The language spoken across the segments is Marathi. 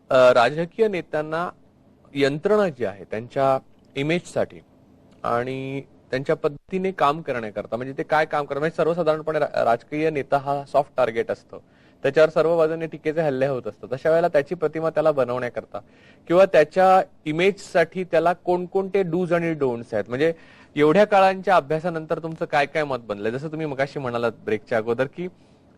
राजकीय नेत्यांना यंत्रणा जी आहे त्यांच्या इमेजसाठी आणि त्यांच्या पद्धतीने काम करण्याकरता, म्हणजे ते काय काम करतात, म्हणजे सर्वसाधारणपणे राजकीय नेता हा सॉफ्ट टार्गेट असतो, त्याच्यावर सर्व बाजूने टीकेचे हल्ले होत असतात. तशा वेळेला त्याची प्रतिमा त्याला बनवण्याकरता किंवा त्याच्या इमेजसाठी त्याला कोणकोणते डूज आणि डोंट्स आहेत, म्हणजे एवढ्या काळांच्या अभ्यासानंतर तुमचं काय काय मत बनलंय? जसं तुम्ही मगाशी म्हणालात ब्रेकच्या अगोदर की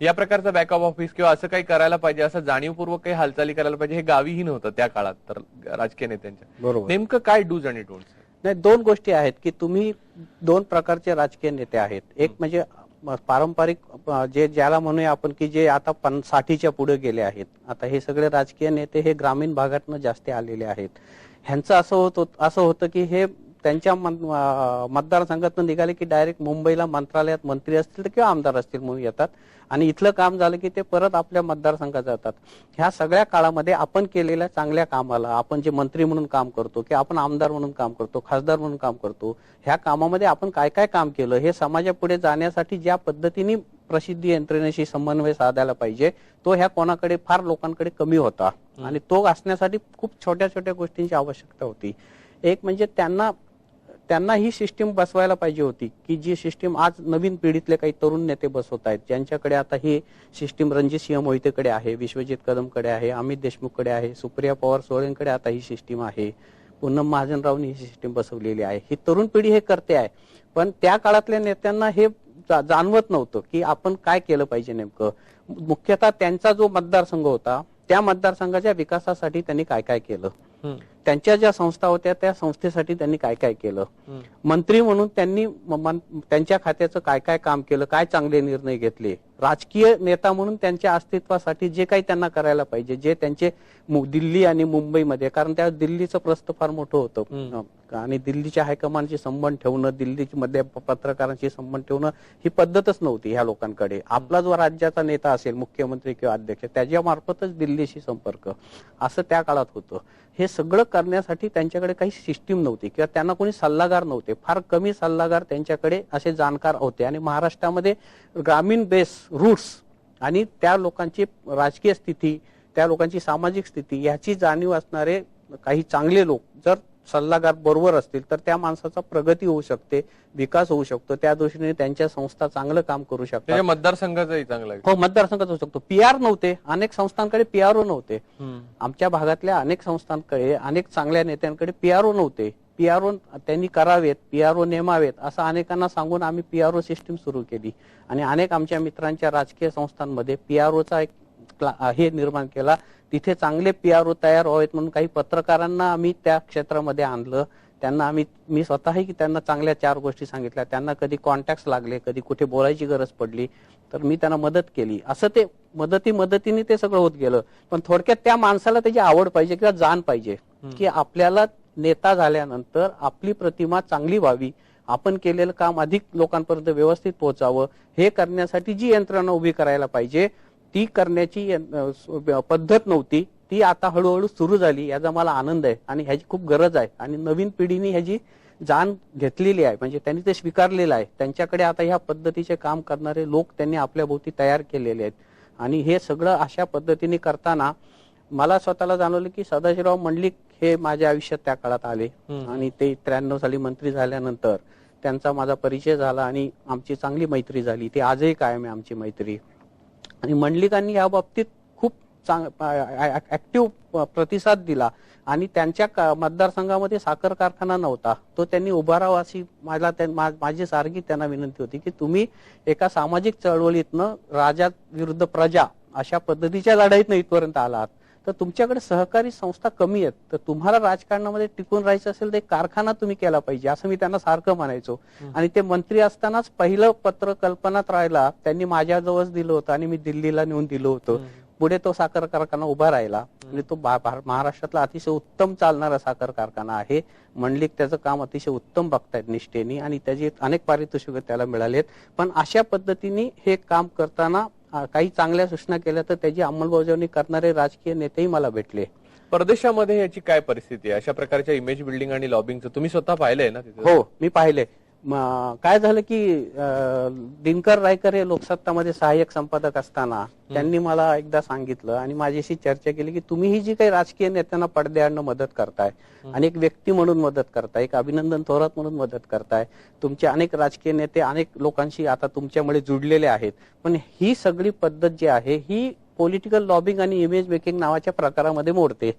या प्रकारचं बॅकअप ऑफिस किंवा असं काही करायला पाहिजे, असं जाणीवपूर्वक काही हालचाली करायला पाहिजे, हे गावीही नव्हतं त्या काळात तर राजकीय नेत्यांच्या. बरोबर. नेमकं काय डूज आणि डोंट्स? नाही, दोन गोष्टी आहेत की तुम्ही दोन प्रकारचे राजकीय नेते आहेत. एक म्हणजे पारंपरिक जे ज्याला म्हणूया आपण की जे आता 60च्या पुढे गेले आहेत. आता हे सगळे राजकीय नेते हे ग्रामीण भागातनं जास्त आलेले आहेत. ह्यांचं असं होतं की हे त्यांच्या मतदारसंघातून निघाले की डायरेक्ट मुंबईला मंत्रालयात मंत्री असतील किंवा आमदार असतील म्हणून येतात आणि इथलं काम झालं की ते परत आपल्या मतदारसंघात जातात. ह्या सगळ्या काळामध्ये आपण केलेल्या चांगल्या कामाला, आपण जे मंत्री म्हणून काम करतो की आपण आमदार म्हणून काम करतो, खासदार म्हणून काम करतो, ह्या कामामध्ये आपण काय काय काम केलं हे समाजापुढे जाण्यासाठी ज्या पद्धतीने प्रसिद्धी यंत्रणेशी समन्वय साधायला पाहिजे तो ह्या कोणाकडे फार लोकांकडे कमी होता आणि तो असण्यासाठी खूप छोट्या छोट्या गोष्टींची आवश्यकता होती. एक म्हणजे त्यांना ही सिस्टीम बसवायला पाहिजे होती की जी सिस्टीम आज नवीन पिढीतले काही तरुण नेते बसवत आहेत, ज्यांच्याकडे आता ही सिस्टीम रणजितसिंह मोहितेकडे आहे, विश्वजित कदमकडे आहे, अमित देशमुखकडे आहे, सुप्रिया पवार सोळेंकडे आता ही सिस्टीम आहे, पूनम महाजनरावनी ही सिस्टीम बसवलेली आहे. ही तरुण पिढी हे करते आहे, पण त्या काळातल्या नेत्यांना हे जाणवत नव्हतं की आपण काय केलं पाहिजे नेमकं. मुख्यतः त्यांचा जो मतदारसंघ होता त्या मतदारसंघाच्या विकासासाठी त्यांनी काय काय केलं, त्यांच्या ज्या संस्था होत्या त्या संस्थेसाठी त्यांनी काय काय केलं, मंत्री म्हणून त्यांनी त्यांच्या खात्याचं काय काय काम केलं, काय चांगले निर्णय घेतले, राजकीय नेता म्हणून त्यांच्या अस्तित्वासाठी जे काही त्यांना करायला पाहिजे, जे त्यांचे दिल्ली आणि मुंबईमध्ये, कारण त्या दिल्लीचं प्रस्थ फार मोठं होतं आणि दिल्लीच्या हायकमांडशी संबंध ठेवणं, दिल्लीमध्ये पत्रकारांशी संबंध ठेवणं ही पद्धतच नव्हती ह्या लोकांकडे. आपला जो राज्याचा नेता असेल, मुख्यमंत्री किंवा अध्यक्ष, त्याच्या मार्फतच दिल्लीशी संपर्क, असं त्या काळात होतं. हे सगळं करण्यासाठी त्यांच्याकडे काही सिस्टीम नव्हती किंवा त्यांना कोणी सल्लागार नव्हते. फार कमी सल्लागार त्यांच्याकडे असे जाणकार होते आणि महाराष्ट्रामध्ये ग्रामीण बेस रूट्स आणि त्या लोकांची राजकीय स्थिती, त्या लोकांची सामाजिक स्थिती याची जाणीव असणारे काही चांगले लोक जर सल्लागार बरोबर असतील तर त्या माणसाचा प्रगती होऊ शकते, विकास होऊ शकतो, त्या दृष्टीने त्यांच्या संस्था चांगलं काम करू शकतात. मतदारसंघाचंही चांगलं आहे. हो, मतदारसंघात होऊ शकतो. पीआर नव्हते, अनेक संस्थांकडे पीआरओ नव्हते. आमच्या भागातल्या अनेक संस्थांकडे, अनेक चांगल्या नेत्यांकडे पीआरओ नव्हते. पीआरओ त्यांनी करावेत, पीआरओ नेमावेत असं अनेकांना सांगून आम्ही पीआरओ सिस्टीम सुरू केली आणि अनेक आमच्या मित्रांच्या राजकीय संस्थांमध्ये पीआरओचा एक हे निर्माण केला. तिथे चांगले पीआरओ तयार व्हावेत म्हणून काही पत्रकारांना आम्ही त्या क्षेत्रामध्ये आणलं. त्यांना मी स्वतःही की त्यांना चांगल्या 4 गोष्टी सांगितल्या. त्यांना कधी कॉन्टॅक्ट लागले, कधी कुठे बोलायची गरज पडली तर मी त्यांना मदत केली. असं ते मदतीने ते सगळं होत गेलं. पण थोडक्यात त्या माणसाला त्याची आवड पाहिजे किंवा जाण पाहिजे की आपल्याला नेता झाल्यानंतर आपली प्रतिमा चांगली व्हावी, आपण केलेलं काम अधिक लोकांपर्यंत व्यवस्थित पोहोचावं, हे करण्यासाठी जी यंत्रणा उभी करायला पाहिजे ती करण्याची पद्धत नव्हती. ती आता हळूहळू सुरू झाली, याचा मला आनंद आहे आणि ह्याची खूप गरज आहे आणि नवीन पिढीने ह्याची जाण घेतलेली आहे, म्हणजे त्यांनी ते स्वीकारलेलं आहे. त्यांच्याकडे आता ह्या पद्धतीचे काम करणारे लोक त्यांनी आपल्या भोवती तयार केलेले आहेत आणि हे सगळं अशा पद्धतीने करताना मला स्वतःला जाणवलं की सदाशिवराव मंडलिक हे माझ्या आयुष्यात त्या काळात आले आणि ते 93 साली मंत्री झाल्यानंतर त्यांचा माझा परिचय झाला आणि आमची चांगली मैत्री झाली. ती आजही कायम आहे आमची मैत्री. आणि मंडलिकांनी या बाबतीत खूप ऍक्टिव्ह प्रतिसाद दिला आणि त्यांच्या मतदारसंघामध्ये साखर कारखाना नव्हता, तो त्यांनी उभारावा अशी माझी सारखी त्यांना विनंती होती की तुम्ही एका सामाजिक चळवळीतनं राजा विरुद्ध प्रजा अशा पद्धतीच्या लढाईतनं इथपर्यंत आलात तर तुमच्याकडे सहकारी संस्था कमी आहेत, तर तुम्हाला राजकारणामध्ये टिकून राहायचं असेल तर एक कारखाना तुम्ही केला पाहिजे असं मी त्यांना सारखं म्हणायचो. आणि ते मंत्री असतानाच पहिलं पत्र कल्पनात राहिला त्यांनी माझ्याजवळच दिलं होतं आणि मी दिल्लीला नेऊन दिलं होतं. पुढे तो साखर कारखाना उभा राहिला आणि तो महाराष्ट्रातला अतिशय उत्तम चालणारा साखर कारखाना आहे. मंडलिक त्याचं काम अतिशय उत्तम बघतायत निष्ठेने आणि त्याची अनेक पारितोषिकं त्याला मिळालेत. पण अशा पद्धतीने हे काम करताना काही चांगल्या सूचना केल्या तर त्याची अंमलबजावणी करणारे राजकीय नेतेही मला भेटले. परदेशामध्ये याची काय परिस्थिती आहे? अशा प्रकारच्या इमेज बिल्डिंग आणि लॉबिंगचं तुम्ही स्वतः पाहिलंय ना तिथे? हो, मी पाहिले. काय झालं की दिनकर रायकर हे लोकसत्तामध्ये सहाय्यक संपादक असताना त्यांनी मला एकदा सांगितलं आणि माझ्याशी चर्चा केली की तुम्ही ही जी काही राजकीय नेत्यांना पडद्याआडनं मदत करताय, अनेक व्यक्ती म्हणून मदत करताय, एक अभिनंदन थोरात म्हणून मदत करताय, तुमचे अनेक राजकीय नेते अनेक लोकांशी आता तुमच्यामुळे जुडलेले आहेत, पण ही सगळी पद्धत जी आहे ही पॉलिटिकल लॉबिंग आणि इमेज मेकिंग नावाच्या प्रकारामध्ये मोडते.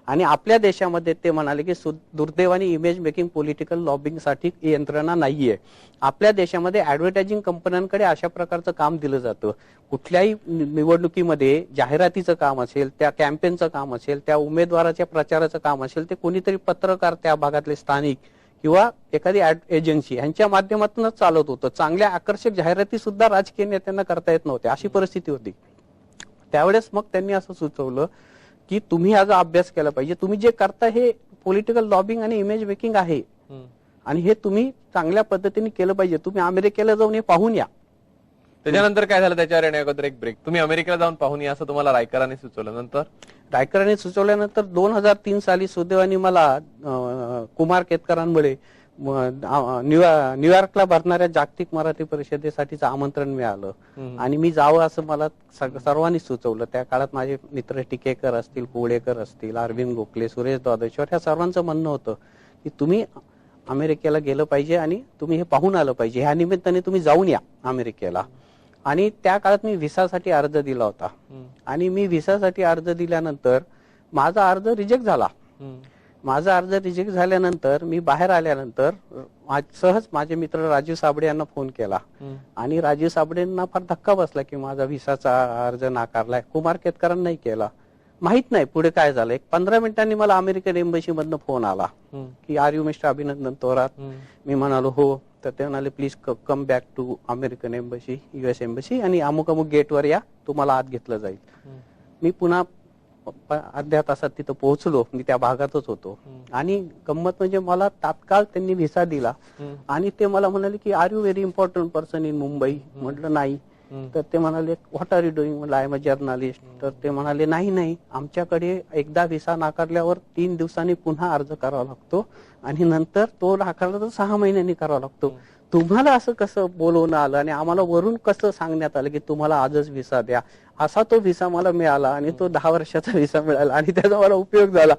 आणि आपल्या देशामध्ये ते म्हणाले की दुर्दैवाने इमेज मेकिंग पॉलिटिकल लॉबिंग साठी यंत्रणा नाहीये. आपल्या देशामध्ये ऍडव्हर्टायझिंग कंपन्यांकडे अशा प्रकारचं काम दिलं जातं. कुठल्याही निवडणुकीमध्ये जाहिरातीचं काम असेल, त्या कॅम्पेनचं काम असेल, त्या उमेदवाराच्या प्रचाराचं काम असेल, ते कोणीतरी पत्रकार त्या भागातले स्थानिक किंवा एखादी एजन्सी यांच्या माध्यमातूनच चालत होतं. चांगल्या आकर्षक जाहिराती सुद्धा राजकीय नेत्यांना करता येत नव्हत्या, अशी परिस्थिती होती. त्यावेळेस मग त्यांनी असं सुचवलं की तुम्ही याचा अभ्यास केला पाहिजे, तुम्ही जे करता हे पॉलिटिकल लॉबिंग आणि इमेज मेकिंग आहे आणि हे तुम्ही चांगल्या पद्धतीने केलं पाहिजे. तुम्ही अमेरिकेला जाऊन हे पाहून या. त्याच्यानंतर काय झालं? त्याच्यावर येण्याअगोदर एक ब्रेक. तुम्ही अमेरिकेला जाऊन पाहून या असं तुम्हाला रायकरांनी सुचवलं. नंतर रायकरांनी सुचवल्यानंतर 2003 साली सुदैवाने मला कुमार केतकरांमुळे न्यूयॉर्कला भरणाऱ्या जागतिक मराठी परिषदेसाठीचं आमंत्रण मिळालं आणि मी जावं असं मला सर्वांनी सुचवलं. त्या काळात माझे मित्र टिकेकर असतील, पोळेकर असतील, अरविंद गोखले, सुरेश द्वादशीवर ह्या सर्वांचं म्हणणं होतं की तुम्ही अमेरिकेला गेलं पाहिजे आणि तुम्ही हे पाहून आलं पाहिजे. ह्या निमित्ताने तुम्ही जाऊन या अमेरिकेला. आणि त्या काळात मी व्हिसासाठी अर्ज दिला होता आणि मी व्हिसासाठी अर्ज दिल्यानंतर माझा अर्ज रिजेक्ट झाला. माझा अर्ज रिजेक्ट झाल्यानंतर मी बाहेर आल्यानंतर सहज माझे मित्र राजीव साबळे यांना फोन केला आणि राजीव साबळेंना फार धक्का बसला की माझा व्हिसाचा अर्ज नाकारलाय. कुमार केतकरांना नाही केला. माहित नाही पुढे काय झालं. एक 15 मिनिटांनी मला अमेरिकन एम्बसी मधनं फोन आला की आर यू मिस्टर अभिनंदन थोरात. मी म्हणालो हो. तर ते म्हणाले please come back to American embassy, US embassy, आणि अमुक अमुक गेटवर या, तुम्हाला आत घेतलं जाईल. मी पुन्हा अर्ध्या तासात तिथं पोहोचलो. मी त्या भागातच होतो आणि गंमत म्हणजे मला तात्काळ त्यांनी व्हिसा दिला आणि ते मला म्हणाले की are you very important person in Mumbai. म्हटलं नाही. तर ते म्हणाले व्हॉट आर यू डुईंग. म्हटलं आय एम अ जर्नलिस्ट. तर ते म्हणाले नाही, आमच्याकडे एकदा व्हिसा नाकारल्यावर 3 दिवसांनी पुन्हा अर्ज करावा लागतो आणि नंतर तो नाकारला तर 6 महिन्यांनी करावा लागतो. तुम्हाला असं कसं बोलवणं आलं आणि आम्हाला वरून कसं सांगण्यात आलं की तुम्हाला आजच व्हिसा द्या. असा तो व्हिसा मला मिळाला आणि तो 10 वर्षाचा व्हिसा मिळाला आणि त्याचा मला उपयोग झाला.